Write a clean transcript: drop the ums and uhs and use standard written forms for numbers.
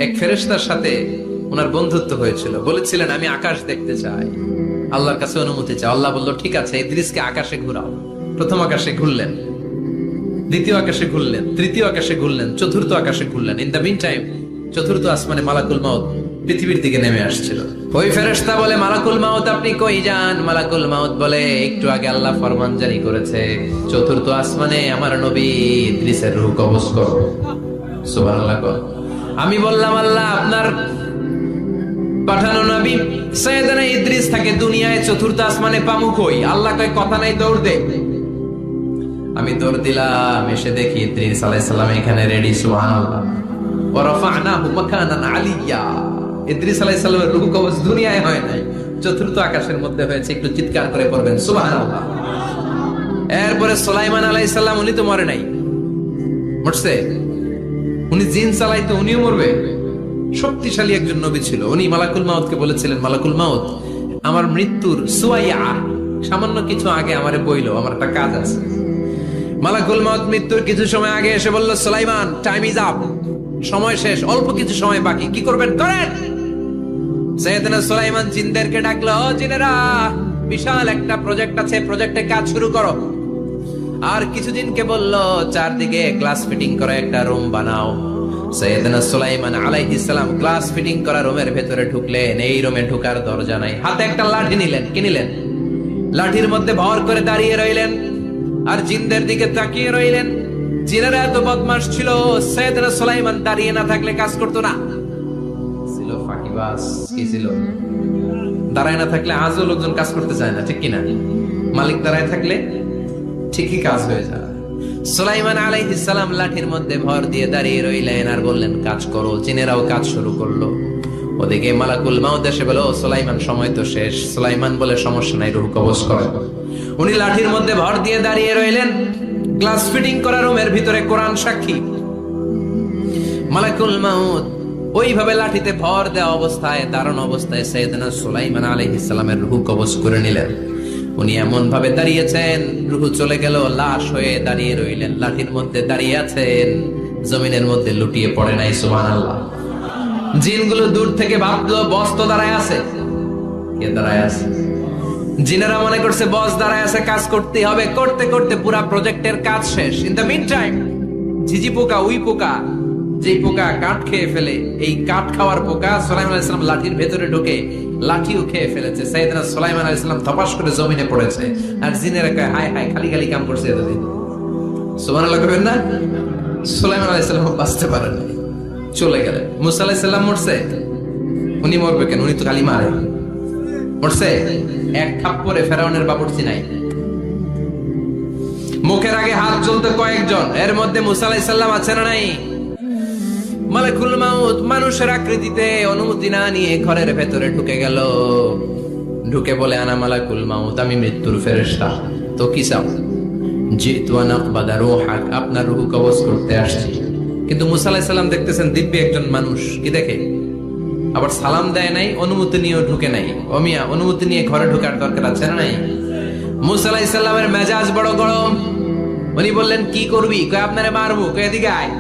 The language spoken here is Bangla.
এক ফেরেশতার সাথে ওনার বন্ধুত্ব হয়েছিল, বলেছিলেন আমি আকাশ দেখতে চাই, আল্লাহর কাছে অনুমতি চাই। আল্লাহ বলল ঠিক আছে, ইদ্রিসকে আকাশে ঘুরাও। প্রথম আকাশে ঘুরলেন, দ্বিতীয় আকাশে ঘুরলেন, তৃতীয় আকাশে ঘুরলেন, চতুর্থ আকাশে ঘুরলেন। ইন দ্য মিন টাইম চতুর্থ আসমানে মালাকুল মাউত পৃথিবীর দিকে নেমে আসছিল। ওই ফেরেশতা বলে, মালাকুল মাউত আপনি কই যান? মালাকুল মাউত বলে, একটু আগে আল্লাহ ফরমান জারি করেছে, চতুর্থ আসমানে আমার নবী ইদ্রিসের রূহ কবজ করো। সুবহানাল্লাহ। আমি বললাম, আল্লাহ আপনার পাঠানো নবী সাইয়েদনা ইদ্রিস থাকে দুনিয়ায়, চতুর্থ আসমানে পামু কই? আল্লাহ কয় কথা নাই, দৌড় দে। আমি দৌড় দিলাম, এসে দেখি ইদ্রিস আলাইহিস সালাম এখানে রেডি। সুবহানাল্লাহ। ওয়া রাফা'নাহু মাকানান আলিয়্যা। ইদ্রিস আলাইহিস সালামের রূহ কবজ দুনিয়ায় হয় নাই, চতুর্থ আকাশের মধ্যে হয়েছে। একটু চিৎকার করে পড়বেন সুবহানাল্লাহ। এরপরে সুলাইমান আলাইহিস সালাম, উনি তো মরে নাই, মরছে। উনি জিন চালাইতো, উনিও মরবে। শক্তিশালী একজন নবী ছিল। উনি মালাকুল মাউতকে বলেছিলেন, মালাকুল মাউত আমার মৃত্যুর সুয়াইয়া সামান্য কিছু আগে আমারে বইলো, আমার একটা কাজ আছে। মালাকুল মাউত মৃত্যুর কিছু সময় আগে এসে বলল, সুলাইমান টাইম ইজ আপ, সময় শেষ, অল্প কিছু সময় বাকি, কি করবেন করেন। সাইয়েদনা সুলাইমান জিনদেরকে ডাকলো, ও জিনেরা, বিশাল একটা প্রজেক্ট আছে, প্রজেক্টে কাজ শুরু করো। আর কিছুদিনকে বলল, চারদিকে গ্লাস ফিটিং করা একটা রুম বানাও। সাইয়েদনা সুলাইমান আলাইহিস সালাম গ্লাস ফিটিং করা রুমের ভেতরে ঢুকলেন। এই রুমে ঢোকার দরজা নাই, হাতে একটা লাঠি নিলেন। কি নিলেন? লাঠির মধ্যে ভর করে দাঁড়িয়ে রইলেন আর জিনদের দিকে তাকিয়ে রইলেন। জিনেরা এত বদমাশ ছিল, সাইয়েদনা সুলাইমান দাঁড়িয়ে না থাকলে কাজ করতো না। ছিল ফাঁকিবাজ। কি ছিল? দাঁড়ায় না থাকলে আজও লোকজন কাজ করতে চায় না, ঠিক কিনা? মালিক দাঁড়ায় থাকলে ঠিকই কাজ হয়ে যায়। সুলাইমান আলাইহিস সালাম লাঠির মধ্যে ভর দিয়ে দাঁড়িয়ে রইলেন আর বললেন, কাজ করো। জিনেরাও কাজ শুরু করলো। ওদিকে মালাকুল মাউত এসে বলে, ও সুলাইমান সময় তো শেষ। সুলাইমান বলে, সমস্যা নাই, রূহ কবজ করো। উনি লাঠির মধ্যে ভর দিয়ে দাঁড়িয়ে রইলেন। গ্লাস ফিটিং করা রুমের ভিতরে কোরআন সাক্ষী। মালাকুল মাউত ওইভাবে লাঠিতে ভর দেওয়া অবস্থায়, দাঁড়ানো অবস্থায় সাইয়েদনা সুলাইমান আলাইহিস সালামের রূহ কবজ করে নিলেন। উনি এমন ভাবে দাঁড়িয়েছেন, রূহ চলে গেল, লাশ হয়ে দাঁড়িয়ে রইলেন। লাঠির মধ্যে দাঁড়িয়ে আছেন, জমিনের মধ্যে লুটিয়ে পড়ে নাই। সুবহানাল্লাহ। জিনগুলো দূর থেকে ভাবলো, বস তো দাঁড়ায় আছে। কে দাঁড়ায় আছে? জিনেরা মনে করছে বস দাঁড়ায় আছে, কাজ করতে হবে। করতে করতে পুরা প্রজেক্টের কাজ শেষ। ইন দ্য মিন টাইম ঝিঝি পোকা, উই পোকা, যেই পোকা কাঠ খেয়ে ফেলে, এই কাঠ খাওয়ার পোকা সুলাইমান আলাইহিস সালাম লাঠির ভেতরে ঢুকে লাঠিও খেয়ে ফেলেছে। সাইয়েদনা সুলাইমান আলাইহিস সালাম ধপাস করে জমিনে পড়েছে। আর জিনেরা কয়, হায় হায়, খালি খালি কাম করছে এতদিন। সুবহানাল্লাহ কইবেন না? সুলাইমান আলাইহিস সালাম বাঁচতে পারেন, চলে গেলেন। মুসা আলাইহিস সালাম মরছে, উনি মরবে কেন? উনি তো খালি মারে। মরছে এক থাপ্পড়ে ফেরাউনের বাবুর্চি নাই। মুখের আগে হাত জ্বলতে কয়েকজন, এর মধ্যে মুসা আলাইহিস সালাম আছে না নাই? মালাকুল মাউত মানুষের আকৃতিতে অনুমতি না নিয়ে ঘরের ভেতরে ঢুকে গেল। ঢুকে বলে, আনা মালাকুল মাউত, আমি মৃত্যুর ফেরেশতা। তো কি চাও? জিতু আন আকবাদা রূহাক, আপনার রূহ কবজ করতে আসছি। কিন্তু মুসা আলাইহিস সালাম দেখতেছেন দিব্যি একজন মানুষ, কি দেখে? আবার সালাম দেয় নাই, অনুমতি নিয়েও ঢুকে নাই। অমিয়া, অনুমতি নিয়ে ঘরে ঢোকার দরকার আছে না নাই? মুসা আলাইহিস সালামের মেজাজ বড় গরম। উনি বললেন, কি করবি? কয় আপনারে মারবো। কয় এদিকে আয়।